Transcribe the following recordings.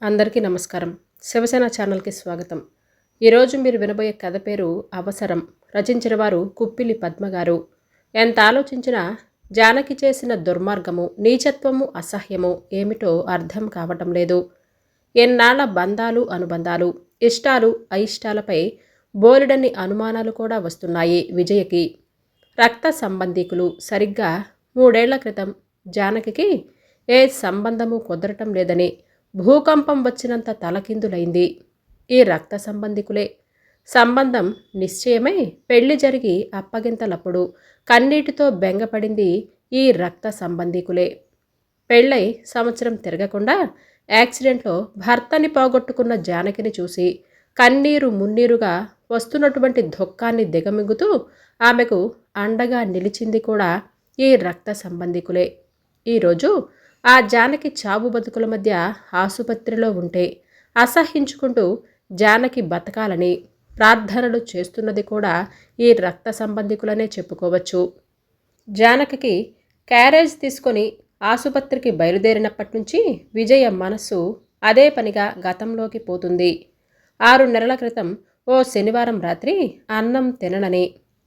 అందరికీ నమస్కారం. శివసేన ఛానల్కి స్వాగతం. ఈరోజు మీరు వినబోయే కథ పేరు అవసరం. రచించిన వారు కుప్పిలి పద్మ గారు. ఎంత ఆలోచించినా జానకి చేసిన దుర్మార్గము, నీచత్వము, అసహ్యము ఏమిటో అర్థం కావటం లేదు. ఎన్నాళ్ల బంధాలు, అనుబంధాలు, ఇష్టాలు, అయిష్టాలపై బోలెడన్ని అనుమానాలు కూడా వస్తున్నాయి విజయకి. రక్త సంబంధీకులు. సరిగ్గా 3 ఏళ్ల క్రితం జానకి ఏ సంబంధము కుదరటం లేదని భూకంపం వచ్చినంత తలకిందులైంది. ఈ రక్త సంబంధికులే. సంబంధం నిశ్చయమై పెళ్లి జరిగి అప్పగింతలప్పుడు కన్నీటితో బెంగపడింది ఈ రక్త సంబంధికులే. పెళ్ళై సంవత్సరం తిరగకుండా యాక్సిడెంట్లో భర్తని పోగొట్టుకున్న జానకిని చూసి కన్నీరు మున్నీరుగా వస్తున్నటువంటి దుఃఖాన్ని దిగమింగుతూ ఆమెకు అండగా నిలిచింది కూడా ఈ రక్త సంబంధికులే. ఈరోజు ఆ జానకి చావు బతుకుల మధ్య ఆసుపత్రిలో ఉంటే అసహించుకుంటూ జానకి బతకాలని ప్రార్థనలు చేస్తున్నది కూడా ఈ రక్త సంబంధికులనే చెప్పుకోవచ్చు. జానకి క్యారేజ్ తీసుకొని ఆసుపత్రికి బయలుదేరినప్పటి నుంచి విజయ మనస్సు అదే పనిగా గతంలోకి పోతుంది. 6 నెలల క్రితం ఓ శనివారం రాత్రి అన్నం తిననని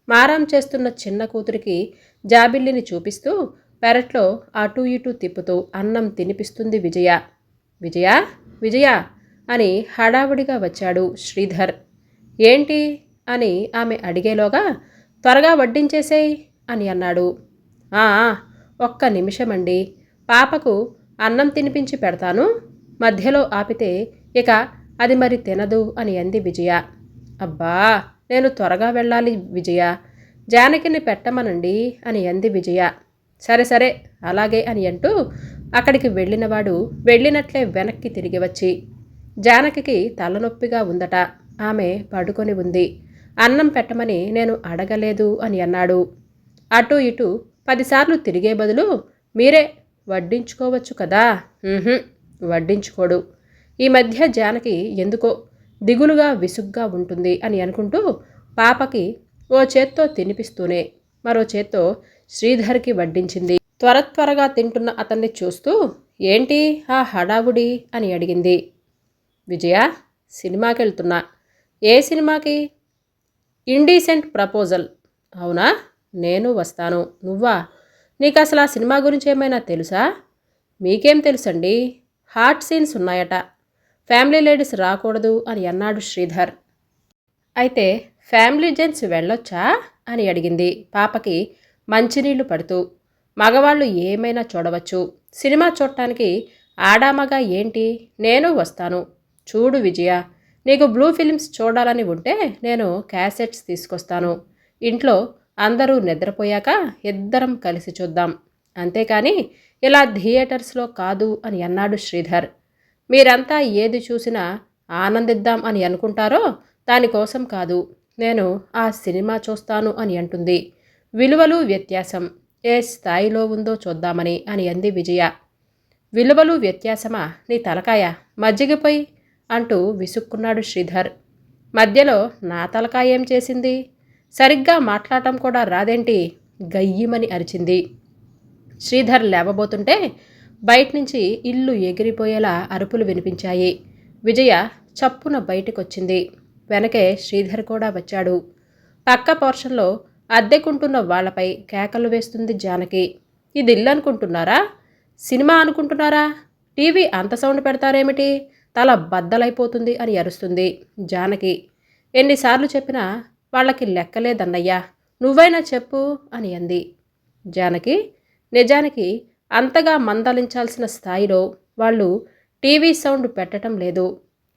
మారం చేస్తున్న చిన్న కూతురికి జాబిల్లిని చూపిస్తూ పెరట్లో అటూ ఇటూ తిప్పుతూ అన్నం తినిపిస్తుంది విజయ. విజయ విజయ అని హడావుడిగా వచ్చాడు శ్రీధర్. ఏంటి అని ఆమె అడిగేలోగా త్వరగా వడ్డించేసేయ్ అని అన్నాడు. ఒక్క నిమిషమండి, పాపకు అన్నం తినిపించి పెడతాను, మధ్యలో ఆపితే ఇక అది మరి తినదు అని అంది విజయ. అబ్బా, నేను త్వరగా వెళ్ళాలి విజయ, జానకిని పెట్టమనండి అని అంది విజయ. సరే సరే అలాగే అని అంటూ అక్కడికి వెళ్ళినవాడు వెళ్ళినట్లే వెనక్కి తిరిగి వచ్చి జానకి తలనొప్పిగా ఉందట, ఆమె పడుకొని ఉంది, అన్నం పెట్టమని నేను అడగలేదు అని అన్నాడు. అటూ ఇటూ 10 సార్లు తిరిగే బదులు మీరే వడ్డించుకోవచ్చు కదా. వడ్డించుకోడు. ఈ మధ్య జానకి ఎందుకో దిగులుగా విసుగ్గా ఉంటుంది అని అనుకుంటూ పాపకి ఓ చేత్తో తినిపిస్తూనే మరో చేత్తో శ్రీధర్కి వడ్డించింది. త్వరగా తింటున్న అతన్ని చూస్తూ ఏంటి ఆ హడావుడి అని అడిగింది. విజయ, సినిమాకి వెళ్తున్నా. ఏ సినిమాకి? Indecent proposal. అవునా, నేను వస్తాను. నువ్వా? నీకు అసలు ఆ సినిమా గురించి ఏమైనా తెలుసా? మీకేం తెలుసండి, హాట్ సీన్స్ ఉన్నాయట, ఫ్యామిలీ లేడీస్ రాకూడదు అని అన్నాడు శ్రీధర్. అయితే ఫ్యామిలీ జెంట్స్ వెళ్ళొచ్చా అని అడిగింది పాపకి మంచినీళ్లు పడుతూ. మగవాళ్ళు ఏమైనా చూడవచ్చు, సినిమా చూడటానికి ఆడామగా ఏంటి, నేను వస్తాను. చూడు విజయ, నీకు బ్లూ ఫిలిమ్స్ చూడాలని ఉంటే నేను క్యాసెట్స్ తీసుకొస్తాను, ఇంట్లో అందరూ నిద్రపోయాక ఇద్దరం కలిసి చూద్దాం, అంతేకాని ఇలా థియేటర్స్లో కాదు అని అన్నాడు శ్రీధర్. మీరంతా ఏది చూసినా ఆనందిద్దాం అని అనుకుంటారో దానికోసం కాదు, నేను ఆ సినిమా చూస్తాను అని అంటుంది. విలువలు వ్యత్యాసం ఏ స్థాయిలో ఉందో చూద్దామని అని అంది విజయ. విలువలు వ్యత్యాసమా, నీ తలకాయ మజ్జిగపోయి అంటూ విసుక్కున్నాడు శ్రీధర్. మధ్యలో నా తలకాయ ఏం చేసింది? సరిగ్గా మాట్లాడటం కూడా రాదేంటి, గయ్యిమని అరిచింది. శ్రీధర్ లేవబోతుంటే బయటనుంచి ఇల్లు ఎగిరిపోయేలా అరుపులు వినిపించాయి. విజయ చప్పున బయటకొచ్చింది. వెనకే శ్రీధర్ కూడా వచ్చాడు. పక్క పోర్షన్లో అద్దెకుంటున్న వాళ్లపై కేకలు వేస్తుంది జానకి. ఇది ఇల్లు అనుకుంటున్నారా, సినిమా అనుకుంటున్నారా, టీవీ అంత సౌండ్ పెడతారేమిటి, తల బద్దలైపోతుంది అని అరుస్తుంది జానకి. ఎన్నిసార్లు చెప్పినా వాళ్ళకి లెక్కలేదన్నయ్యా, నువ్వైనా చెప్పు అని అంది. జానకి నిజానికి అంతగా మందలించాల్సిన స్థాయిలో వాళ్ళు టీవీ సౌండ్ పెట్టడం లేదు.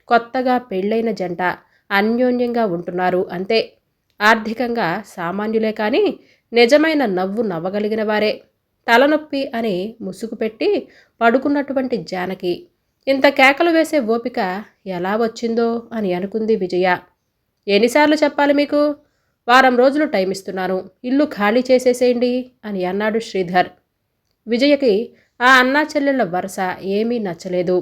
కొత్తగా పెళ్ళైన జంట అన్యోన్యంగా ఉంటున్నారు అంతే. ఆర్థికంగా సామాన్యులే కానీ నిజమైన నవ్వు నవ్వగలిగిన వారే. తలనొప్పి అని ముసుగు పెట్టి పడుకున్నటువంటి జానకి ఇంత కేకలు వేసే ఓపిక ఎలా వచ్చిందో అని అనుకుంది విజయ. ఎన్నిసార్లు చెప్పాలి మీకు, వారం రోజులు టైం ఇస్తున్నాను, ఇల్లు ఖాళీ చేసేసేయండి అని అన్నాడు శ్రీధర్. విజయకి ఆ అన్నా చెల్లెళ్ళ వరుస ఏమీ నచ్చలేదు.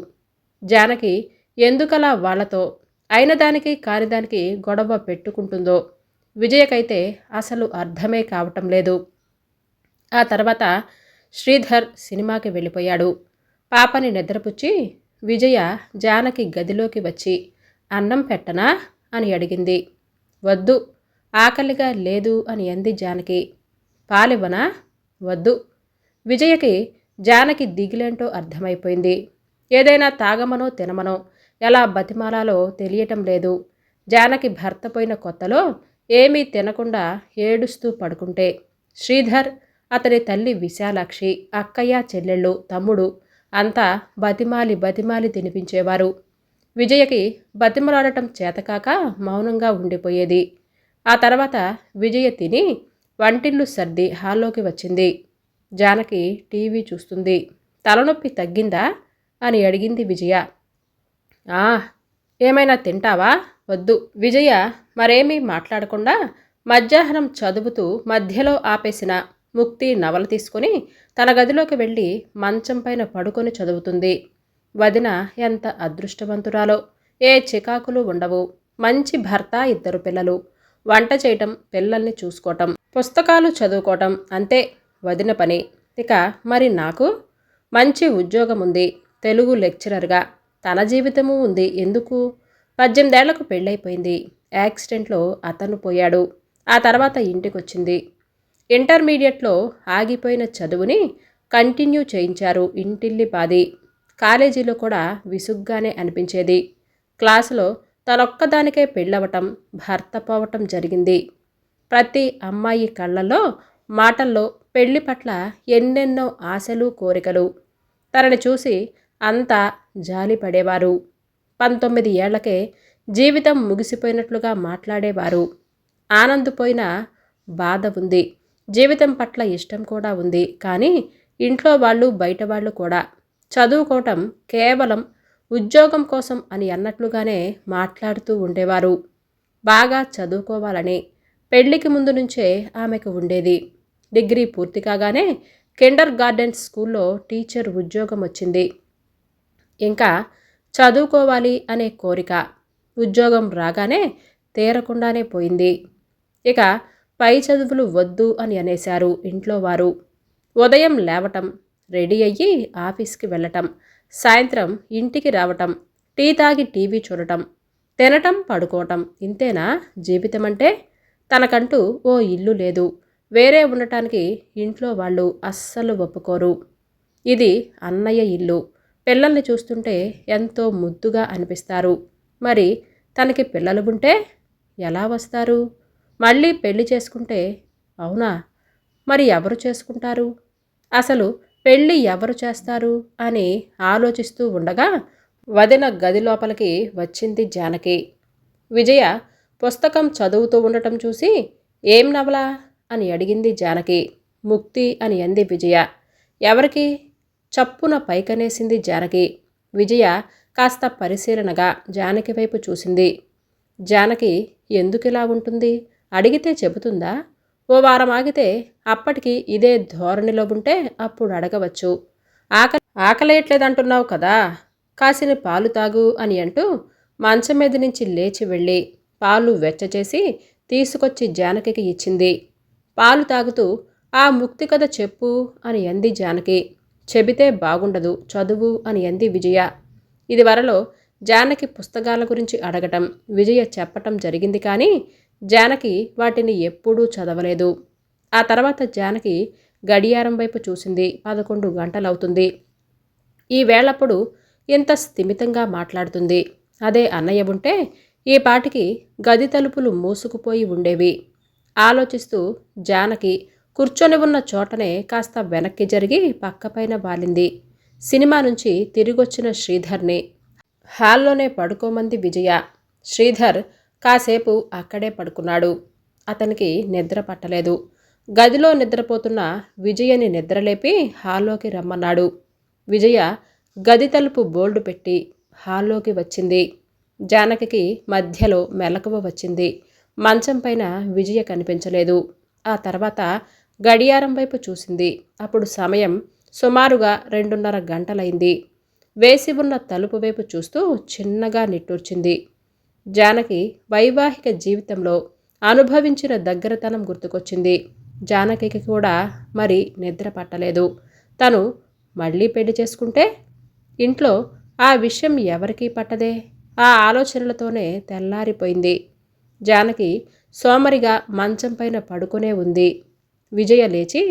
జానకి ఎందుకలా వాళ్లతో అయినదానికి కానిదానికి గొడవ పెట్టుకుంటుందో విజయకైతే అసలు అర్థమే కావటం లేదు. ఆ తర్వాత శ్రీధర్ సినిమాకి వెళ్ళిపోయాడు. పాపని నిద్రపుచ్చి విజయ జానకి గదిలోకి వచ్చి అన్నం పెట్టనా అని అడిగింది. వద్దు, ఆకలిగా లేదు అని అంది జానకి. పాలివ్వనా? వద్దు. విజయకి జానకి దిగులేంటో అర్థమైపోయింది. ఏదైనా తాగమనో తినమనో ఎలా బతిమాలాలో తెలియటం లేదు. జానకి భర్త పోయిన కొత్తలో ఏమీ తినకుండా ఏడుస్తూ పడుకుంటే శ్రీధర్, అతని తల్లి విశాలాక్షి, అక్కయ్య, చెల్లెళ్ళు, తమ్ముడు అంతా బతిమాలి బతిమాలి తినిపించేవారు. విజయకి బతిమలాడటం చేతకాక మౌనంగా ఉండిపోయేది. ఆ తర్వాత విజయ తిని వంటిల్లు సర్ది హాల్లోకి వచ్చింది. జానకి టీవీ చూస్తుంది. తలనొప్పి తగ్గిందా అని అడిగింది విజయ. ఆ, ఏమైనా తింటావా? వద్దు. విజయ మరేమీ మాట్లాడకుండా మధ్యాహ్నం చదువుతూ మధ్యలో ఆపేసిన ముక్తి నవల తీసుకుని తన గదిలోకి వెళ్ళి మంచం పైన పడుకొని చదువుతుంది. వదిన ఎంత అదృష్టవంతురాలో! ఏ చికాకులు ఉండవు. మంచి భర్త, 2 పిల్లలు. వంట చేయటం, పిల్లల్ని చూసుకోవటం, పుస్తకాలు చదువుకోవటం అంతే వదిన పని. ఇక మరి నాకు మంచి ఉద్యోగం ఉంది, తెలుగు లెక్చరర్గా. తన జీవితము ఉంది. ఎందుకు? 18 ఏళ్లకు పెళ్ళైపోయింది. యాక్సిడెంట్లో అతను పోయాడు. ఆ తర్వాత ఇంటికొచ్చింది. ఇంటర్మీడియట్లో ఆగిపోయిన చదువుని కంటిన్యూ చేయించారు ఇంటిల్లిపాది. కాలేజీలో కూడా విసుగ్గానే అనిపించేది. క్లాసులో తనొక్కదానికే పెళ్ళవటం, భర్త పోవటం జరిగింది. ప్రతి అమ్మాయి కళ్ళల్లో, మాటల్లో పెళ్లి పట్ల ఎన్నెన్నో ఆశలు, కోరికలు. తనని చూసి అంతా జాలి పడేవారు. 19 ఏళ్లకే జీవితం ముగిసిపోయినట్లుగా మాట్లాడేవారు. ఆనందపోయిన బాధ ఉంది. జీవితం పట్ల ఇష్టం కూడా ఉంది. కానీ ఇంట్లో వాళ్ళు, బయట వాళ్ళు కూడా చదువుకోవటం కేవలం ఉద్యోగం కోసం అని అన్నట్లుగానే మాట్లాడుతూ ఉండేవారు. బాగా చదువుకోవాలని పెళ్లికి ముందు నుంచే ఆమెకు ఉండేది. డిగ్రీ పూర్తి కాగానే కిండర్ గార్డెన్ స్కూల్లో టీచర్ ఉద్యోగం వచ్చింది. ఇంకా చదువుకోవాలి అనే కోరిక ఉద్యోగం రాగానే తీరకుండానే పోయింది. ఇక పై చదువులు వద్దు అని అనేశారు ఇంట్లో వారు. ఉదయం లేవటం, రెడీ అయ్యి ఆఫీస్కి వెళ్ళటం, సాయంత్రం ఇంటికి రావటం, టీ తాగి టీవీ చూడటం, తినటం, పడుకోవటం, ఇంతేనా జీవితం అంటే? తనకంటూ ఓ ఇల్లు లేదు. వేరే ఉండటానికి ఇంట్లో వాళ్ళు అస్సలు ఒప్పుకోరు. ఇది అన్నయ్య ఇల్లు. పిల్లల్ని చూస్తుంటే ఎంతో ముద్దుగా అనిపిస్తారు. మరి తనకి పిల్లలు ఉంటే ఎలా వస్తారు? మళ్ళీ పెళ్లి చేసుకుంటే? అవునా? మరి ఎవరు చేసుకుంటారు? అసలు పెళ్ళి ఎవరు చేస్తారు అని ఆలోచిస్తూ ఉండగా వదిన గది లోపలికి వచ్చింది జానకి. విజయ పుస్తకం చదువుతూ ఉండటం చూసి ఏం నవలా అని అడిగింది జానకి. ముక్తి అని అంది విజయ. ఎవరికి? చప్పున పైకనేసింది జానకి. విజయ కాస్త పరిశీలనగా జానకి వైపు చూసింది. జానకి ఎందుకిలా ఉంటుంది? అడిగితే చెబుతుందా? ఓ వారం ఆగితే అప్పటికి ఇదే ధోరణిలో ఉంటే అప్పుడు అడగవచ్చు. ఆకలేయట్లేదంటున్నావు కదా, కాసిన పాలు తాగు అని అంటూ మంచం మీద నుంచి లేచి వెళ్ళి పాలు వెచ్చచేసి తీసుకొచ్చి జానకి ఇచ్చింది. పాలు తాగుతూ ఆ ముక్తి కథ చెప్పు అని అంది జానకి. చెబితే బాగుండదు, చదువు అని అంది విజయ. ఇదివరలో జానకి పుస్తకాల గురించి అడగటం, విజయ చెప్పటం జరిగింది. కానీ జానకి వాటిని ఎప్పుడూ చదవలేదు. ఆ తర్వాత జానకి గడియారం వైపు చూసింది. 11 గంటలవుతుంది. ఈ వేళప్పుడు ఇంత స్థిమితంగా మాట్లాడుతుంది. అదే అన్నయ్య ఉంటే ఈ పాటికి గది తలుపులు మూసుకుపోయి ఉండేవి. ఆలోచిస్తూ జానకి కూర్చొని ఉన్న చోటనే కాస్త వెనక్కి జరిగి పక్కపైన వాలింది. సినిమా నుంచి తిరిగొచ్చిన శ్రీధర్ని హాల్లోనే పడుకోమంది విజయ. శ్రీధర్ కాసేపు అక్కడే పడుకున్నాడు. అతనికి నిద్ర పట్టలేదు. గదిలో నిద్రపోతున్న విజయని నిద్రలేపి హాల్లోకి రమ్మన్నాడు. విజయ గది తలుపు బోల్డు పెట్టి హాల్లోకి వచ్చింది. జానకి మధ్యలో మెలకువ వచ్చింది. మంచం పైన విజయ కనిపించలేదు. ఆ తర్వాత గడియారం వైపు చూసింది. అప్పుడు సమయం సుమారుగా 2:30 గంటలైంది. వేసి ఉన్న తలుపు వైపు చూస్తూ చిన్నగా నిట్టూర్చింది. జానకి వైవాహిక జీవితంలో అనుభవించిన దగ్గరతనం గుర్తుకొచ్చింది. జానకి కూడా మరి నిద్ర పట్టలేదు. తను మళ్ళీ పెళ్లి చేసుకుంటే ఇంట్లో ఆ విషయం ఎవరికీ పట్టదే. ఆ ఆలోచనలతోనే తెల్లారిపోయింది. జానకి సోమరిగా మంచం పైన పడుకునే ఉంది. విజయ లేచి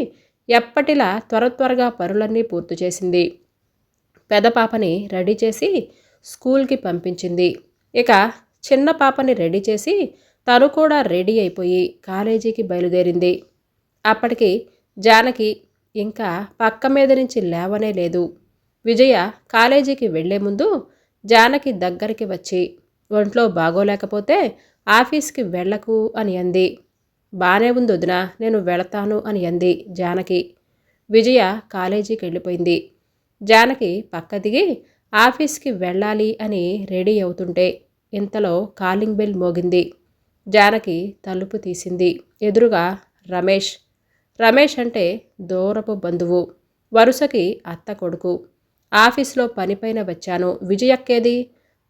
ఎప్పటిలా త్వరగా పనులన్నీ పూర్తి చేసింది. పెద్ద పాపని రెడీ చేసి స్కూల్కి పంపించింది. ఇక చిన్న పాపని రెడీ చేసి తను కూడా రెడీ అయిపోయి కాలేజీకి బయలుదేరింది. అప్పటికి జానకి ఇంకా పక్క మీద నుంచి లేవనే లేదు. విజయ కాలేజీకి వెళ్లే ముందు జానకి దగ్గరికి వచ్చి ఒంట్లో బాగోలేకపోతే ఆఫీస్కి వెళ్ళకు అని అంది. బానే ఉంది వదినా, నేను వెళతాను అని అంది జానకి. విజయ కాలేజీకి వెళ్ళిపోయింది. జానకి పక్క దిగి ఆఫీస్కి వెళ్ళాలి అని రెడీ అవుతుంటే ఇంతలో కాలింగ్ బెల్ మోగింది. జానకి తలుపు తీసింది. ఎదురుగా రమేష్. రమేష్ అంటే దూరపు బంధువు, వరుసకి అత్త కొడుకు. ఆఫీస్లో పనిపైన వచ్చాను, విజయక్కేది,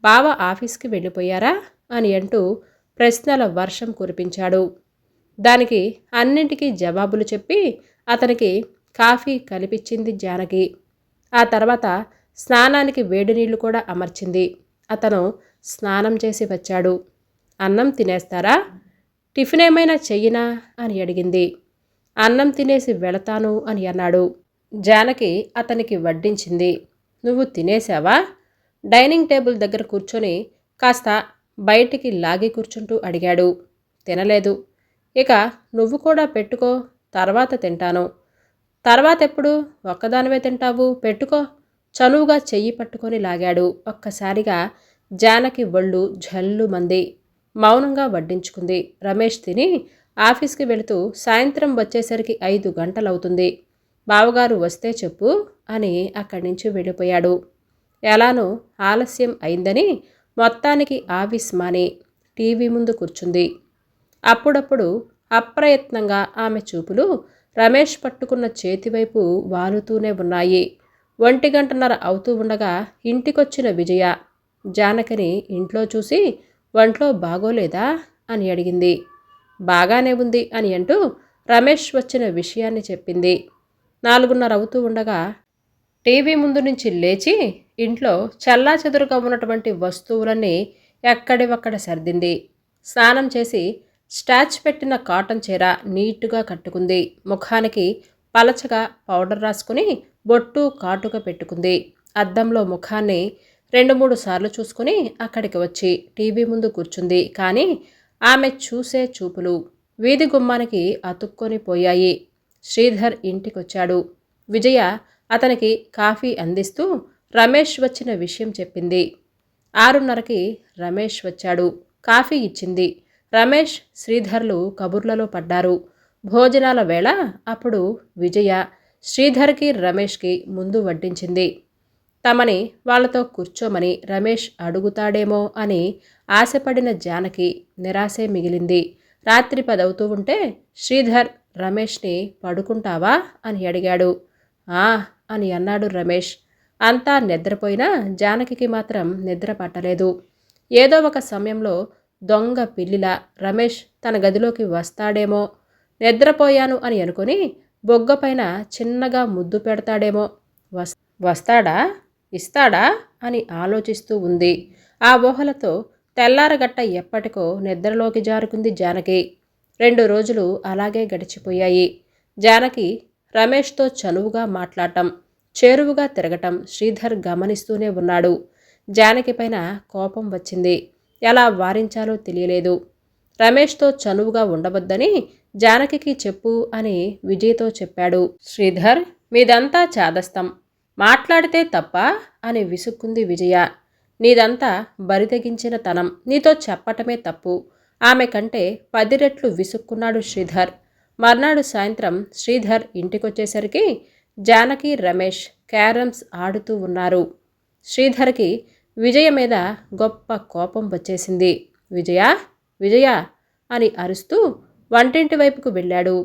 బావ ఆఫీస్కి వెళ్ళిపోయారా అని అంటూ ప్రశ్నల వర్షం కురిపించాడు. దానికి అన్నింటికీ జవాబులు చెప్పి అతనికి కాఫీ కలిపించింది జానకి. ఆ తర్వాత స్నానానికి వేడి నీళ్లు కూడా అమర్చింది. అతను స్నానం చేసి వచ్చాడు. అన్నం తినేస్తారా, టిఫిన్ ఏమైనా చెయ్యినా అని అడిగింది. అన్నం తినేసి వెళతాను అని అన్నాడు. జానకి అతనికి వడ్డించింది. నువ్వు తినేశావా, డైనింగ్ టేబుల్ దగ్గర కూర్చొని కాస్త బయటికి లాగి కూర్చుంటూ అడిగాడు. తినలేదు. ఇక నువ్వు కూడా పెట్టుకో, తర్వాత తింటాను. తర్వాత ఎప్పుడు, ఒక్కదానివే తింటావు, పెట్టుకో, చనువుగా చెయ్యి పట్టుకొని లాగాడు. ఒక్కసారిగా జానకి ఒళ్ళు జల్లుమంది. మౌనంగా వడ్డించుకుంది. రమేష్ తిని ఆఫీస్కి వెళుతూ సాయంత్రం వచ్చేసరికి 5 గంటలవుతుంది. బావగారు వస్తే చెప్పు అని అక్కడి నుంచి వెళ్ళిపోయాడు. ఎలానో ఆలస్యం అయిందని మొత్తానికి ఆఫీస్ మాని టీవీ ముందు కూర్చుంది. అప్పుడప్పుడు అప్రయత్నంగా ఆమె చూపులు రమేష్ పట్టుకున్న చేతివైపు వాలుతూనే ఉన్నాయి. 1:30 అవుతూ ఉండగా ఇంటికొచ్చిన విజయ జానకిని ఇంట్లో చూసి ఒంట్లో బాగోలేదా అని అడిగింది. బాగానే ఉంది అని అంటూ రమేష్ వచ్చిన విషయాన్ని చెప్పింది. 4:30 అవుతూ ఉండగా టీవీ ముందు నుంచి లేచి ఇంట్లో చెల్లాచెదురుగా ఉన్నటువంటి వస్తువులన్నీ ఎక్కడివక్కడ సర్దింది. స్నానం చేసి స్టాచ్ పెట్టిన కాటన్ చీర నీటుగా కట్టుకుంది. ముఖానికి పలచగా పౌడర్ రాసుకుని బొట్టు కాటుక పెట్టుకుంది. అద్దంలో ముఖాన్ని 2-3 సార్లు చూసుకుని అక్కడికి వచ్చి టీవీ ముందు కూర్చుంది. కానీ ఆమె చూసే చూపులు వీధి గుమ్మానికి అతుక్కొని పోయాయి. శ్రీధర్ ఇంటికొచ్చాడు. విజయ అతనికి కాఫీ అందిస్తూ రమేష్ వచ్చిన విషయం చెప్పింది. 6:30కి రమేష్ వచ్చాడు. కాఫీ ఇచ్చింది. రమేష్, శ్రీధర్లు కబుర్లలో పడ్డారు. భోజనాల వేళ అప్పుడు విజయ శ్రీధర్కి, రమేష్కి ముందు వడ్డించింది. తమని వాళ్లతో కూర్చోమని రమేష్ అడుగుతాడేమో అని ఆశపడిన జానకి నిరాశే మిగిలింది. రాత్రి 10 అవుతూ ఉంటే శ్రీధర్ రమేష్ని పడుకుంటావా అని అడిగాడు. ఆ అని అన్నాడు రమేష్. అంతా నిద్రపోయినా జానకి మాత్రం నిద్ర పట్టలేదు. ఏదో ఒక సమయంలో దొంగ పిల్లిలా రమేష్ తన గదిలోకి వస్తాడేమో, నిద్రపోయాను అని అనుకుని బొగ్గపైన చిన్నగా ముద్దు పెడతాడేమో, వస్తాడా, ఇస్తాడా అని ఆలోచిస్తూ ఉంది. ఆ ఊహలతో తెల్లారగట్ట ఎప్పటికో నిద్రలోకి జారుకుంది జానకి. 2 రోజులు అలాగే గడిచిపోయాయి. జానకి రమేష్తో చనువుగా మాట్లాడటం, చేరువుగా తిరగటం శ్రీధర్ గమనిస్తూనే ఉన్నాడు. జానకి పైన కోపం వచ్చింది. ఎలా వారించాలో తెలియలేదు. రమేష్తో చనువుగా ఉండవద్దని జానకి చెప్పు అని విజయ్తో చెప్పాడు. శ్రీధర్, మీదంతా చాదస్తం, మాట్లాడితే తప్ప అని విసుక్కుంది విజయ. నీదంతా బరితెగించిన తనం, నీతో చెప్పటమే తప్పు. ఆమె కంటే 10 రెట్లు విసుక్కున్నాడు శ్రీధర్. మర్నాడు సాయంత్రం శ్రీధర్ ఇంటికొచ్చేసరికి జానకి, రమేష్ క్యారమ్స్ ఆడుతూ ఉన్నారు. శ్రీధర్కి విజయ మీద గొప్ప కోపం వచ్చేసింది. విజయ, విజయ అని అరుస్తూ వంటింటి వైపుకు వెళ్ళాడు.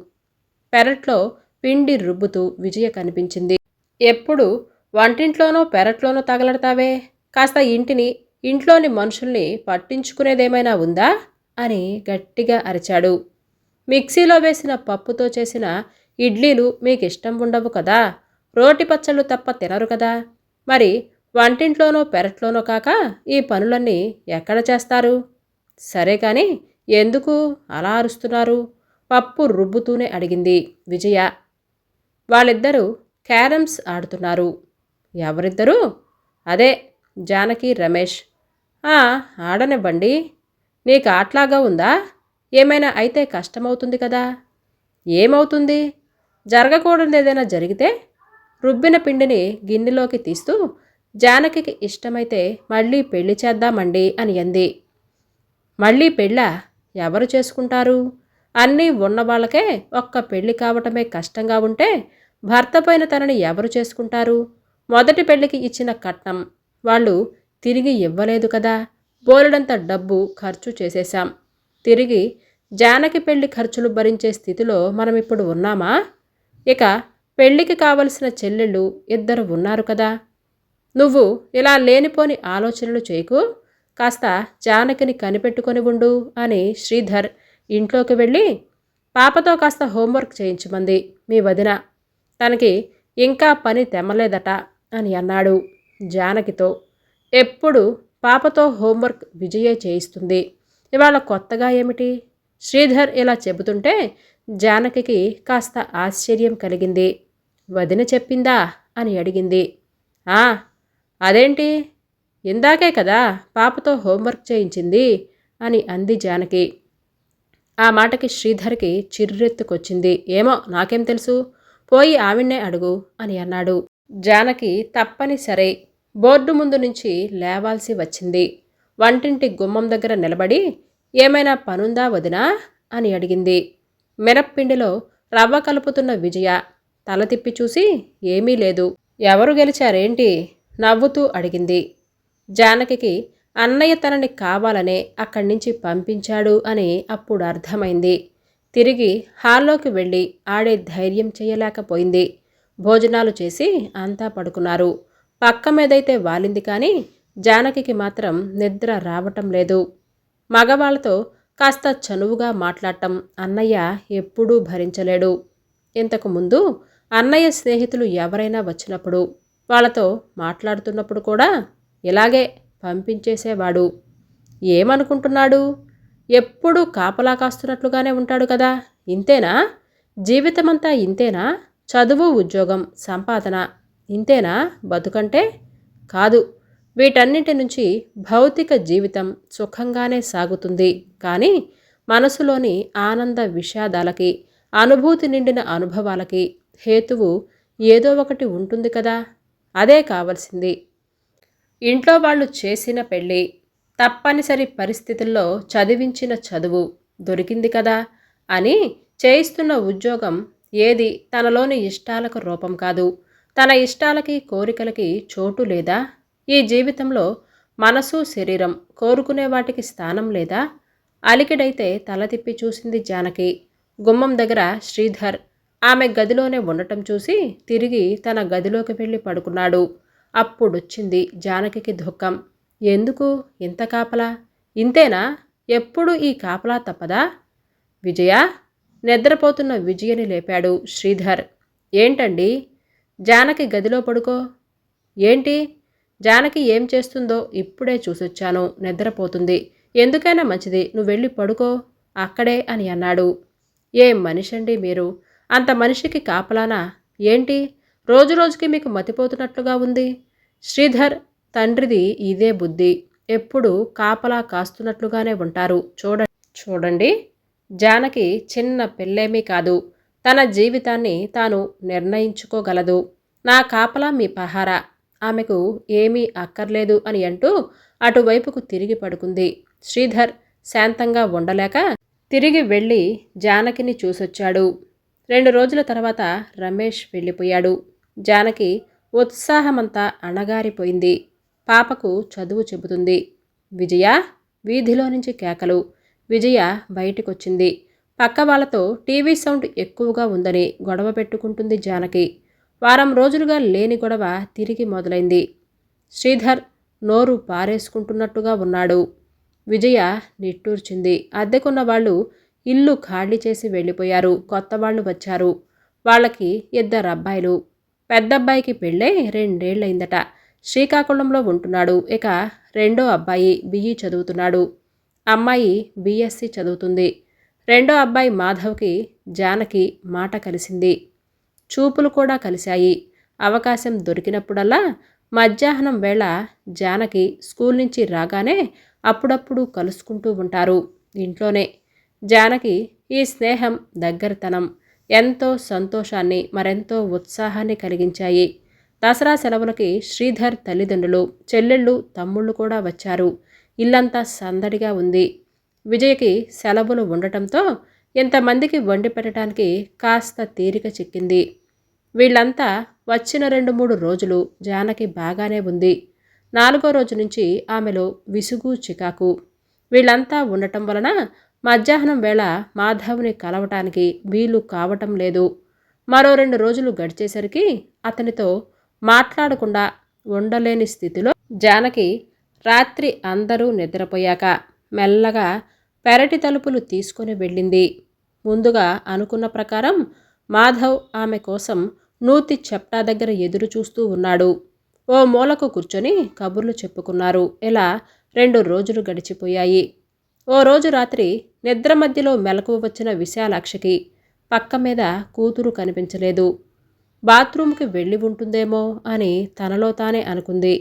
పెరట్లో పిండి రుబ్బుతూ విజయ కనిపించింది. ఎప్పుడు వంటింట్లోనో పెరట్లోనో తగలడతావే, కాస్త ఇంటిని, ఇంట్లోని మనుషుల్ని పట్టించుకునేదేమైనా ఉందా అని గట్టిగా అరిచాడు. మిక్సీలో వేసిన పప్పుతో చేసిన ఇడ్లీలు మీకు ఇష్టం ఉండవు కదా, రోటి పచ్చళ్ళు తప్ప తినరు కదా, మరి వంటింట్లోనో పెరట్లోనో కాక ఈ పనులన్నీ ఎక్కడ చేస్తారు? సరే కాని ఎందుకు అలా అరుస్తున్నారు? పప్పు రుబ్బుతూనే అడిగింది విజయ. వాళ్ళిద్దరూ క్యారమ్స్ ఆడుతున్నారు. ఎవరిద్దరూ? అదే జానకి, రమేష్. ఆ, ఆడనివ్వండి. నీకు ఆట్లాగా ఉందా? ఏమైనా అయితే కష్టమవుతుంది కదా. ఏమవుతుంది? జరగకూడదు ఏదైనా జరిగితే? రుబ్బిన పిండిని గిన్నెలోకి తీస్తూ జానకికి ఇష్టమైతే మళ్ళీ పెళ్లి చేద్దామండి అని అంది. మళ్ళీ పెళ్ళా? ఎవరు చేసుకుంటారు? అన్నీ ఉన్నవాళ్ళకే ఒక్క పెళ్లి కావటమే కష్టంగా ఉంటే భర్త పోయిన తనని ఎవరు చేసుకుంటారు? మొదటి పెళ్లికి ఇచ్చిన కట్నం వాళ్ళు తిరిగి ఇవ్వలేదు కదా. బోలెడంత డబ్బు ఖర్చు చేసేశాం. తిరిగి జానకి పెళ్లి ఖర్చులు భరించే స్థితిలో మనం ఇప్పుడు ఉన్నామా? ఇక పెళ్లికి కావలసిన చెల్లెళ్ళు ఇద్దరు ఉన్నారు కదా. నువ్వు ఇలా లేనిపోని ఆలోచనలు చేయకు. కాస్త జానకిని కనిపెట్టుకొని ఉండు అని శ్రీధర్ ఇంట్లోకి వెళ్ళి పాపతో కాస్త హోంవర్క్ చేయించమంది మీ వదిన. తనకి ఇంకా పని తెమ్మలేదట అని అన్నాడు జానకితో. ఎప్పుడు పాపతో హోంవర్క్ విజయే చేయిస్తుంది. ఇవాళ కొత్తగా ఏమిటి? శ్రీధర్ ఇలా చెబుతుంటే జానకికి కాస్త ఆశ్చర్యం కలిగింది. వదిన చెప్పిందా అని అడిగింది. ఆ, అదేంటి? ఇందాకే కదా పాపతో హోంవర్క్ చేయించింది అని అంది జానకి. ఆ మాటకి శ్రీధర్కి చిర్రెత్తుకొచ్చింది. ఏమో నాకేం తెలుసు, పోయి ఆవిడ్నే అడుగు అని అన్నాడు. జానకి తప్పనిసరి బోర్డు ముందు నుంచి లేవాల్సి వచ్చింది. వంటింటి గుమ్మం దగ్గర నిలబడి ఏమైనా పనుందా వదినా అని అడిగింది. మినప్పిండిలో రవ్వ కలుపుతున్న విజయ తల తిప్పి చూసి ఏమీ లేదు. ఎవరు గెలిచారేంటి నవ్వుతూ అడిగింది. జానకికి అన్నయ్య తనని కావాలనే అక్కడి నుంచి పంపించాడు అని అప్పుడు అర్థమైంది. తిరిగి హాల్లోకి వెళ్ళి ఆడే ధైర్యం చేయలేకపోయింది. భోజనాలు చేసి అంతా పడుకున్నారు. పక్క మీదైతే వాలింది కానీ జానకికి మాత్రం నిద్ర రావటం లేదు. మగవాళ్లతో కాస్త చనువుగా మాట్లాడటం అన్నయ్య ఎప్పుడూ భరించలేడు. ఇంతకు ముందు అన్నయ్య స్నేహితులు ఎవరైనా వచ్చినప్పుడు వాళ్ళతో మాట్లాడుతున్నప్పుడు కూడా ఇలాగే పంపించేసేవాడు. ఏమనుకుంటున్నాడు? ఎప్పుడూ కాపలా కాస్తున్నట్లుగానే ఉంటాడు కదా. ఇంతేనా? జీవితమంతా ఇంతేనా? చదువు, ఉద్యోగం, సంపాదన ఇంతేనా బతుకంటే? కాదు. వీటన్నింటి నుంచి భౌతిక జీవితం సుఖంగానే సాగుతుంది. కానీ మనసులోని ఆనంద విషాదాలకి, అనుభూతి నిండిన అనుభవాలకి హేతువు ఏదో ఒకటి ఉంటుంది కదా. అదే కావలసింది. ఇంట్లో వాళ్ళు చేసిన పెళ్ళి, తప్పనిసరి పరిస్థితుల్లో చదివించిన చదువు దొరికింది కదా అని చేయిస్తున్న ఉద్యోగం ఏది తనలోని ఇష్టాలకు రూపం కాదు. తన ఇష్టాలకి, కోరికలకి చోటు లేదా? ఈ జీవితంలో మనసు, శరీరం కోరుకునే వాటికి స్థానం లేదా? అలికిడైతే తల తిప్పి చూసింది జానకి. గుమ్మం దగ్గర శ్రీధర్ ఆమె గదిలోనే ఉండటం చూసి తిరిగి తన గదిలోకి వెళ్ళి పడుకున్నాడు. అప్పుడొచ్చింది జానకికి దుఃఖం. ఎందుకు ఇంత కాపలా? ఇంతేనా? ఎప్పుడు ఈ కాపలా తప్పదా? విజయ! నిద్రపోతున్న విజయని లేపాడు శ్రీధర్. ఏంటండి? జానకి గదిలో పడుకో. ఏంటి? జానకి ఏం చేస్తుందో ఇప్పుడే చూసొచ్చాను. నిద్రపోతుంది. ఎందుకైనా మంచిది నువ్వెళ్ళి పడుకో అక్కడే అని అన్నాడు. ఏం మనిషండి మీరు? అంత మనిషికి కాపలానా ఏంటి? రోజురోజుకి మీకు మతిపోతున్నట్లుగా ఉంది. శ్రీధర్ తండ్రిది ఇదే బుద్ధి. ఎప్పుడు కాపలా కాస్తున్నట్లుగానే ఉంటారు. చూడండి, జానకి చిన్న పిల్లేమీ కాదు. తన జీవితాన్ని తాను నిర్ణయించుకోగలదు. నా కాపలా మీ పహారా. ఆమెకు ఏమీ అక్కర్లేదు అని అంటూ అటువైపుకు తిరిగి పడుకుంది. శ్రీధర్ శాంతంగా ఉండలేక తిరిగి వెళ్ళి జానకిని చూసొచ్చాడు. 2 రోజుల తర్వాత రమేష్ వెళ్ళిపోయాడు. జానకి ఉత్సాహమంతా అణగారిపోయింది. పాపకు చదువు చెబుతుంది. విజయ! వీధిలో నుంచి కేకలు. విజయ బయటికొచ్చింది. పక్క వాళ్ళతో టీవీ సౌండ్ ఎక్కువగా ఉందని గొడవ పెట్టుకుంటుంది జానకి. వారం రోజులుగా లేని గొడవ తిరిగి మొదలైంది. శ్రీధర్ నోరు పారేసుకుంటున్నట్టుగా ఉన్నాడు. విజయ నిట్టూర్చింది. అద్దెకున్న వాళ్ళు ఇల్లు ఖాళీ చేసి వెళ్ళిపోయారు. కొత్త వాళ్ళు వచ్చారు. వాళ్ళకి 2 అబ్బాయిలు. పెద్దబ్బాయికి పెళ్ళై 2 ఏళ్లయిందట. శ్రీకాకుళంలో ఉంటున్నాడు. ఇక రెండో అబ్బాయి బిఈ చదువుతున్నాడు. అమ్మాయి బీఎస్సీ చదువుతుంది. రెండో అబ్బాయి మాధవ్కి జానకి మాట కలిసింది. చూపులు కూడా కలిశాయి. అవకాశం దొరికినప్పుడల్లా మధ్యాహ్నం వేళ జానకి స్కూల్ నుంచి రాగానే అప్పుడప్పుడు కలుసుకుంటూ ఉంటారు ఇంట్లోనే. జానకి ఈ స్నేహం, దగ్గరతనం ఎంతో సంతోషాన్ని, మరెంతో ఉత్సాహాన్ని కలిగించాయి. దసరా సెలవులకి శ్రీధర్ తల్లిదండ్రులు, చెల్లెళ్ళు, తమ్ముళ్ళు కూడా వచ్చారు. ఇల్లంతా సందడిగా ఉంది. విజయ్కి సెలవులు ఉండటంతో ఇంతమందికి వండి పెట్టడానికి కాస్త తీరిక చిక్కింది. వీళ్ళంతా వచ్చిన 2-3 రోజులు జానకి బాగానే ఉంది. 4వ రోజు నుంచి ఆమెలో విసుగు, చికాకు. వీళ్ళంతా ఉండటం వలన మధ్యాహ్నం వేళ మాధవ్ని కలవటానికి వీలు కావటం లేదు. మరో 2 రోజులు గడిచేసరికి అతనితో మాట్లాడకుండా ఉండలేని స్థితిలో జానకి రాత్రి అందరూ నిద్రపోయాక మెల్లగా పెరటి తలుపులు తీసుకొని వెళ్ళింది. ముందుగా అనుకున్న ప్రకారం మాధవ్ ఆమె కోసం నూతి చెప్టా దగ్గర ఎదురు చూస్తూ ఉన్నాడు. ఓ మూలకు కూర్చొని కబుర్లు చెప్పుకున్నారు. ఇలా 2 రోజులు గడిచిపోయాయి. ఓ రోజు రాత్రి నిద్ర మధ్యలో మెలకువ వచ్చిన విశాలాక్షికి పక్క మీద కూతురు కనిపించలేదు. బాత్రూంకి వెళ్ళి ఉంటుందేమో అని తనలో తానే అనుకుంది.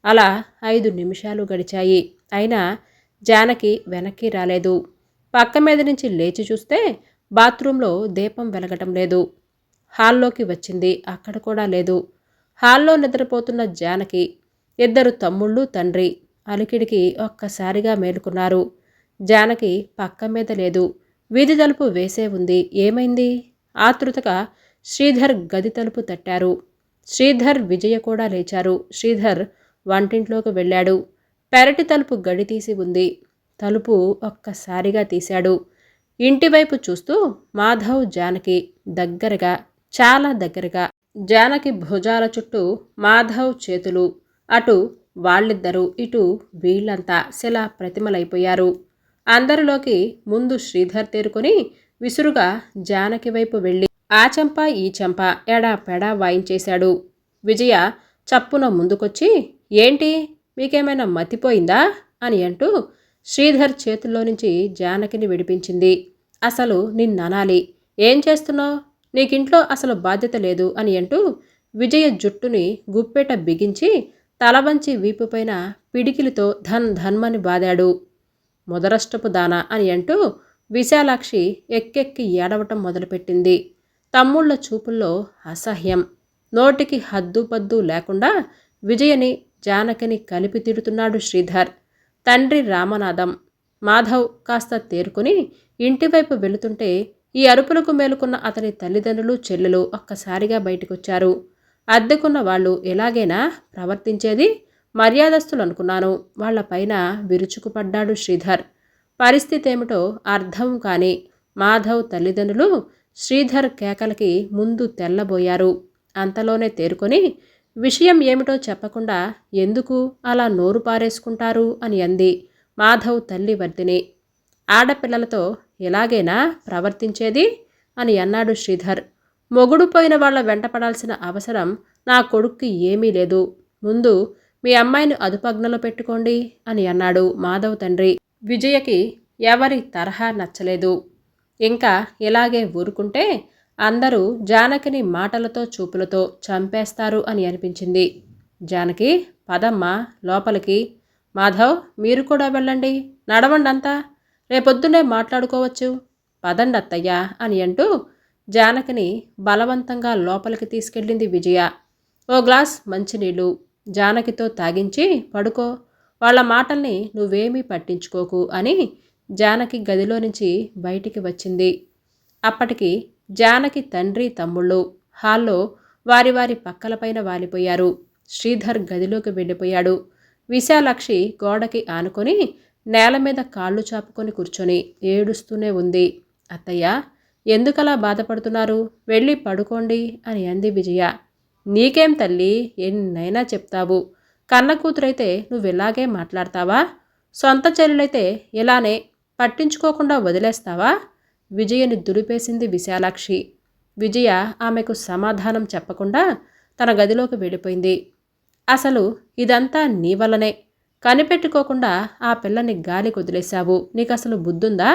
అలా 5 నిమిషాలు గడిచాయి. అయినా జానకి వెనక్కి రాలేదు. పక్క మీద నుంచి లేచి చూస్తే బాత్రూంలో దీపం వెలగటం లేదు. హాల్లోకి వచ్చింది. అక్కడ కూడా లేదు. హాల్లో నిద్రపోతున్న జానకి, 2 తమ్ముళ్ళు, తండ్రి అలికిడికి ఒక్కసారిగా మేలుకున్నారు. జానకి పక్క మీద లేదు. వీధి తలుపు వేసే ఉంది. ఏమైంది? ఆతృతగా శ్రీధర్ గది తలుపు తట్టారు. శ్రీధర్, విజయ కూడా లేచారు. శ్రీధర్ వంటింట్లోకి వెళ్ళాడు. పెరటి తలుపు గడి తీసి ఉంది. తలుపు ఒక్కసారిగా తీశాడు. ఇంటివైపు చూస్తూ మాధవ్, జానకి దగ్గరగా, చాలా దగ్గరగా. జానకి భుజాల చుట్టూ మాధవ్ చేతులు. అటు వాళ్ళిద్దరూ, ఇటు వీళ్ళంతా శిలా ప్రతిమలైపోయారు. అందరిలోకి ముందు శ్రీధర్ తేరుకొని విసురుగా జానకి వైపు వెళ్ళి ఆ చెంప ఈ చెంప ఎడా పెడా వాయించేశాడు. విజయ చప్పున ముందుకొచ్చి, ఏంటి, మీకేమైనా మతిపోయిందా అని అంటూ శ్రీధర్ చేతుల్లో నుంచి జానకిని విడిపించింది. అసలు నిన్ననాలి, ఏం చేస్తున్నావు, నీకింట్లో అసలు బాధ్యత లేదు అని అంటూ విజయ జుట్టుని గుప్పెట బిగించి తలవంచి వీపుపైన పిడికిలితో ధన్ ధన్మని బాదాడు. మొదరష్టపు దానా అని అంటూ విశాలాక్షి ఎక్కెక్కి ఏడవటం మొదలుపెట్టింది. తమ్ముళ్ల చూపుల్లో అసహ్యం. నోటికి హద్దుపద్దు లేకుండా విజయని, జానకిని కలిపి తిడుతున్నాడు శ్రీధర్. తండ్రి రామనాథం. మాధవ్ కాస్త తేరుకొని ఇంటివైపు వెళుతుంటే ఈ అరుపులకు మేలుకున్న అతని తల్లిదండ్రులు, చెల్లెలు ఒక్కసారిగా బయటకొచ్చారు. అద్దెకున్న వాళ్ళు ఎలాగైనా ప్రవర్తించేది, మర్యాదస్తులు అనుకున్నాను. వాళ్లపైన విరుచుకుపడ్డాడు శ్రీధర్. పరిస్థితి ఏమిటో అర్థం కాని మాధవ్ తల్లిదండ్రులు శ్రీధర్ కేకలకి ముందు తెల్లబోయారు. అంతలోనే తేరుకొని విషయం ఏమిటో చెప్పకుండా ఎందుకు అలా నోరు పారేసుకుంటారు అని అంది మాధవ్ తల్లి వర్ధిని. ఆడపిల్లలతో ఎలాగైనా ప్రవర్తించేది అని అన్నాడు శ్రీధర్. మొగుడు పోయిన వాళ్ళ వెంటపడాల్సిన అవసరం నా కొడుక్కి ఏమీ లేదు. ముందు మీ అమ్మాయిని అదుపజ్ఞలో పెట్టుకోండి అని అన్నాడు మాధవ్ తండ్రి. విజయకి ఎవరి తరహా నచ్చలేదు. ఇంకా ఇలాగే ఊరుకుంటే అందరూ జానకిని మాటలతో, చూపులతో చంపేస్తారు అని అనిపించింది. జానకి, పదమ్మా లోపలికి. మాధవ్, మీరు కూడా వెళ్ళండి. నడవండంతా, రేపొద్దునే మాట్లాడుకోవచ్చు. పదండి అత్తయ్యా అని అంటూ జానకిని బలవంతంగా లోపలికి తీసుకెళ్ళింది విజయ. ఓ గ్లాస్ మంచినీళ్ళు జానకితో తాగించి, పడుకో, వాళ్ళ మాటల్ని నువ్వేమీ పట్టించుకోకు అని జానకి గదిలో నుంచి బయటికి వచ్చింది. అప్పటికి జానకి తండ్రి, తమ్ముళ్ళు హాల్లో వారి వారి పక్కలపైన వాలిపోయారు. శ్రీధర్ గదిలోకి వెళ్ళిపోయాడు. విశాలాక్షి గోడకి ఆనుకొని నేల మీద కాళ్ళు చాపుకొని కూర్చొని ఏడుస్తూనే ఉంది. అత్తయ్య, ఎందుకలా బాధపడుతున్నారు, వెళ్ళి పడుకోండి అని అంది విజయ. నీకేం తల్లి, ఎన్నైనా చెప్తావు. కన్న కూతురైతే నువ్వెలాగే మాట్లాడతావా? సొంత చెల్లెలైతే ఇలానే పట్టించుకోకుండా వదిలేస్తావా? విజయని దులిపేసింది విశాలాక్షి. విజయ ఆమెకు సమాధానం చెప్పకుండా తన గదిలోకి వెళ్ళిపోయింది. అసలు ఇదంతా నీ వల్లనే. కనిపెట్టుకోకుండా ఆ పిల్లని గాలి కొదిలేశావు. నీకసలు బుద్ధుందా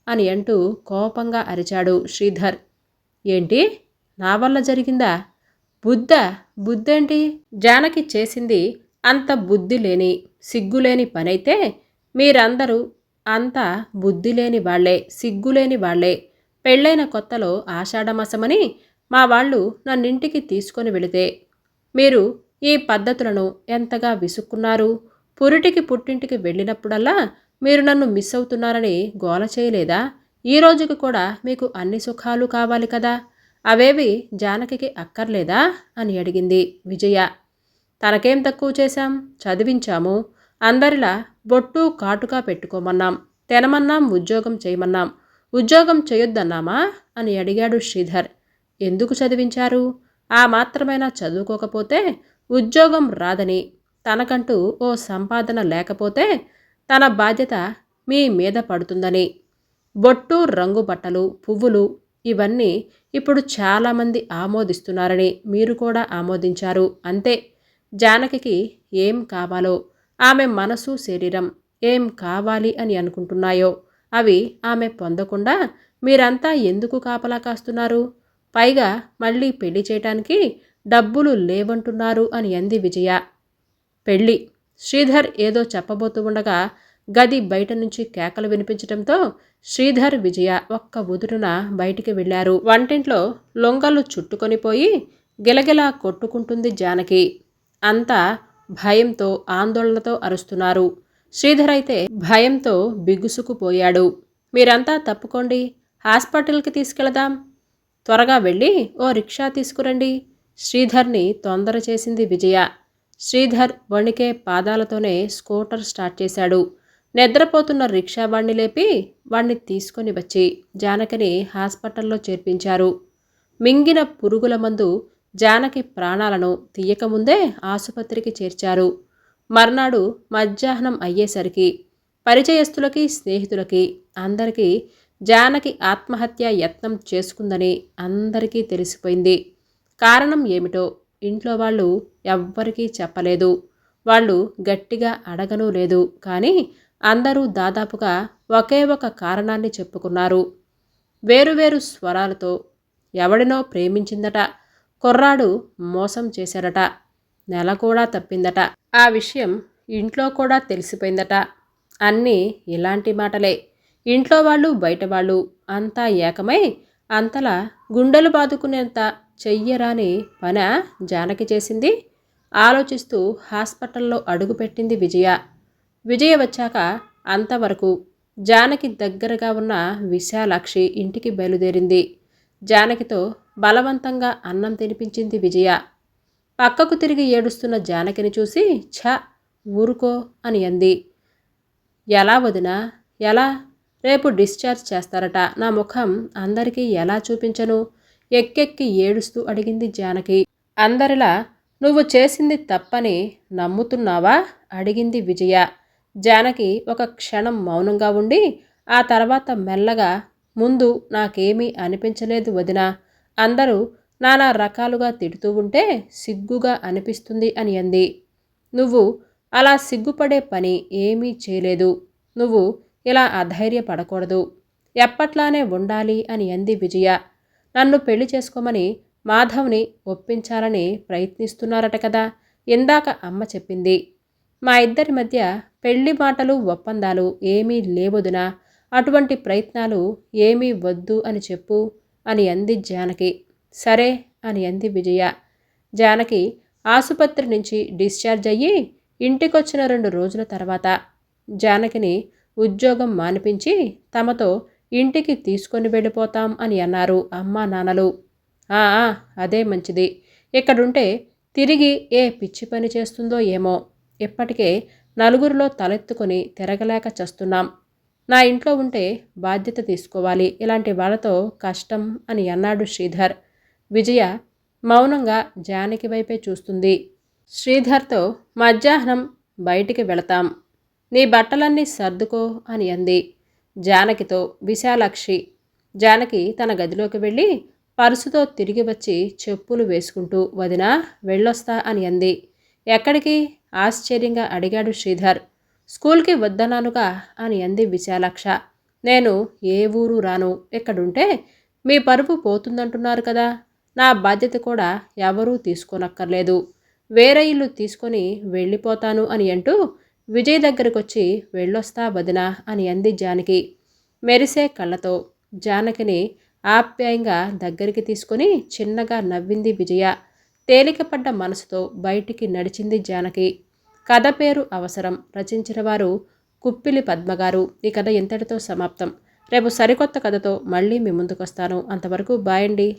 అని అంటూ కోపంగా అరిచాడు శ్రీధర్. ఏంటి, నా వల్ల జరిగిందా? బుద్ధా? బుద్ధేంటి? జానకి చేసింది అంత బుద్ధి లేని సిగ్గులేని పనైతే మీరందరూ అంతా బుద్ధి లేని వాళ్లే, సిగ్గులేని వాళ్లే. పెళ్ళైన కొత్తలో ఆషాఢమాసమని మా వాళ్ళు నన్నింటికి తీసుకొని వెళితే మీరు ఈ పద్ధతులను ఎంతగా విసుక్కున్నారు. పురిటికి పుట్టింటికి వెళ్ళినప్పుడల్లా మీరు నన్ను మిస్ అవుతున్నారని గోల చేయలేదా? ఈ రోజుకి కూడా మీకు అన్ని సుఖాలు కావాలి కదా, అవేవి జానకికి అక్కర్లేదా అని అడిగింది విజయ. తనకేం తక్కువ చేశాం? చదివించాము, అందరిలా బొట్టు కాటుగా పెట్టుకోమన్నాం, తినమన్నాం, ఉద్యోగం చేయమన్నాం. ఉద్యోగం చేయొద్దన్నామా అని అడిగాడు శ్రీధర్. ఎందుకు చదివించారు? ఆ మాత్రమైనా చదువుకోకపోతే ఉద్యోగం రాదని, తనకంటూ ఓ సంపాదన లేకపోతే తన బాధ్యత మీ మీద పడుతుందని. బొట్టు, రంగు బట్టలు, పువ్వులు ఇవన్నీ ఇప్పుడు చాలామంది ఆమోదిస్తున్నారని మీరు కూడా ఆమోదించారు. అంతే. జానకికి ఏం కావాలో, ఆమె మనసు శరీరం ఏం కావాలి అని అనుకుంటున్నాయో అవి ఆమె పొందకుండా మీరంతా ఎందుకు కాపలా కాస్తున్నారు? పైగా మళ్ళీ పెళ్లి చేయటానికి డబ్బులు లేవంటున్నారు అని అంది విజయ. పెళ్ళి. శ్రీధర్ ఏదో చెప్పబోతూ ఉండగా గది బయట నుంచి కేకలు వినిపించడంతో శ్రీధర్, విజయ ఒక్క ఉదురున బయటికి వెళ్లారు. వంటింట్లో లొంగలు చుట్టుకొనిపోయి గిలగిలా కొట్టుకుంటుంది జానకి. అంతా భయంతో ఆందోళనతో అరుస్తున్నారు. శ్రీధర్ అయితే భయంతో బిగుసుకుపోయాడు. మీరంతా తప్పుకోండి, హాస్పిటల్కి తీసుకెళదాం. త్వరగా వెళ్ళి ఓ రిక్షా తీసుకురండి. శ్రీధర్ని తొందర చేసింది విజయ. శ్రీధర్ వణికే పాదాలతోనే స్కూటర్ స్టార్ట్ చేశాడు. నిద్రపోతున్న రిక్షా వాణ్ణి లేపి వాణ్ణి తీసుకొని వచ్చి జానకిని హాస్పిటల్లో చేర్పించారు. మింగిన పురుగుల మందు జానకి ప్రాణాలను తీయకముందే ఆసుపత్రికి చేర్చారు. మర్నాడు మధ్యాహ్నం అయ్యేసరికి పరిచయస్తులకి, స్నేహితులకి అందరికీ జానకి ఆత్మహత్య యత్నం చేసుకుందని అందరికీ తెలిసిపోయింది. కారణం ఏమిటో ఇంట్లో వాళ్ళు ఎవ్వరికీ చెప్పలేదు. వాళ్ళు గట్టిగా అడగనూ లేదు. కానీ అందరూ దాదాపుగా ఒకే ఒక కారణాన్ని చెప్పుకున్నారు. వేరువేరు స్వరాలతో ఎవడినో ప్రేమించిందట, కుర్రాడు మోసం చేశారట, నెల కూడా తప్పిందట, ఆ విషయం ఇంట్లో కూడా తెలిసిపోయిందట. అన్నీ ఇలాంటి మాటలే. ఇంట్లో వాళ్ళు, బయట వాళ్ళు అంతా ఏకమై అంతలా గుండెలు బాదుకునేంత చెయ్యరాని పనా జానకి చేసింది. ఆలోచిస్తూ హాస్పిటల్లో అడుగుపెట్టింది విజయ. విజయ వచ్చాక అంతవరకు జానకి దగ్గరగా ఉన్న విశాలాక్షి ఇంటికి బయలుదేరింది. జానకితో బలవంతంగా అన్నం తినిపించింది విజయ. పక్కకు తిరిగి ఏడుస్తున్న జానకిని చూసి ఛ, ఊరుకో అని అంది. ఎలా వదినా, ఎలా? రేపు డిశ్చార్జ్ చేస్తారట. నా ముఖం అందరికీ ఎలా చూపించను? ఎక్కెక్కి ఏడుస్తూ అడిగింది జానకి. అందరిలా నువ్వు చేసింది తప్పని నమ్ముతున్నావా అడిగింది విజయ. జానకి ఒక క్షణం మౌనంగా ఉండి ఆ తర్వాత మెల్లగా, ముందు నాకేమీ అనిపించలేదు వదినా. అందరూ నానా రకాలుగా తిడుతూ ఉంటే సిగ్గుగా అనిపిస్తుంది అని అంది. నువ్వు అలా సిగ్గుపడే పని ఏమీ చేయలేదు. నువ్వు ఇలా అధైర్యపడకూడదు. ఎప్పట్లానే ఉండాలి అని అంది విజయ. నన్ను పెళ్లి చేసుకోమని మాధవ్ని ఒప్పించాలని ప్రయత్నిస్తున్నారట కదా, ఇందాక అమ్మ చెప్పింది. మా ఇద్దరి మధ్య పెళ్లి మాటలు, ఒప్పందాలు ఏమీ లేవొదినా. అటువంటి ప్రయత్నాలు ఏమీ వద్దు అని చెప్పు అని అంది జానకి. సరే అని అంది విజయ. జానకి ఆసుపత్రి నుంచి డిశ్చార్జ్ అయ్యి ఇంటికొచ్చిన 2 రోజుల తర్వాత జానకిని ఉద్యోగం మానిపించి తమతో ఇంటికి తీసుకొని వెళ్ళిపోతాం అని అన్నారు అమ్మా నాన్నలు. అదే మంచిది. ఇక్కడుంటే తిరిగి ఏ పిచ్చి పని చేస్తుందో ఏమో. ఇప్పటికే నలుగురిలో తలెత్తుకొని తిరగలేక చస్తున్నాం. నా ఇంట్లో ఉంటే బాధ్యత తీసుకోవాలి, ఇలాంటి వాళ్ళతో కష్టం అని అన్నాడు శ్రీధర్. విజయ మౌనంగా జానకి వైపే చూస్తుంది. శ్రీధర్తో మధ్యాహ్నం బయటికి వెళతాం, నీ బట్టలన్నీ సర్దుకో అని అంది. జానకితో విశాలాక్షి. జానకి తన గదిలోకి వెళ్ళి పరుసుతో తిరిగి వచ్చి చెప్పులు వేసుకుంటూ వదినా వెళ్ళొస్తా అని అంది. ఎక్కడికి? ఆశ్చర్యంగా అడిగాడు శ్రీధర్. స్కూల్కి వద్దన్నానుగా అని అంది విశాలాక్ష. నేను ఏ ఊరు రాను. ఇక్కడుంటే మీ పరువు పోతుందంటున్నారు కదా. నా బాధ్యత కూడా ఎవరూ తీసుకోనక్కర్లేదు. వేరే ఇల్లు తీసుకొని వెళ్ళిపోతాను అని అంటూ విజయ్ దగ్గరకొచ్చి వెళ్ళొస్తా వదినా అని అంది జానకి మెరిసే కళ్ళతో. జానకిని ఆప్యాయంగా దగ్గరికి తీసుకొని చిన్నగా నవ్వింది విజయ. తేలికపడ్డ మనసుతో బయటికి నడిచింది జానకి. కథ పేరు అవసరం. రచించిన వారు కుప్పిలి పద్మగారు. ఈ కథ ఇంతటితో సమాప్తం. రేపు సరికొత్త కథతో మళ్ళీ మీ ముందుకొస్తాను. అంతవరకు బాయ్ అండి.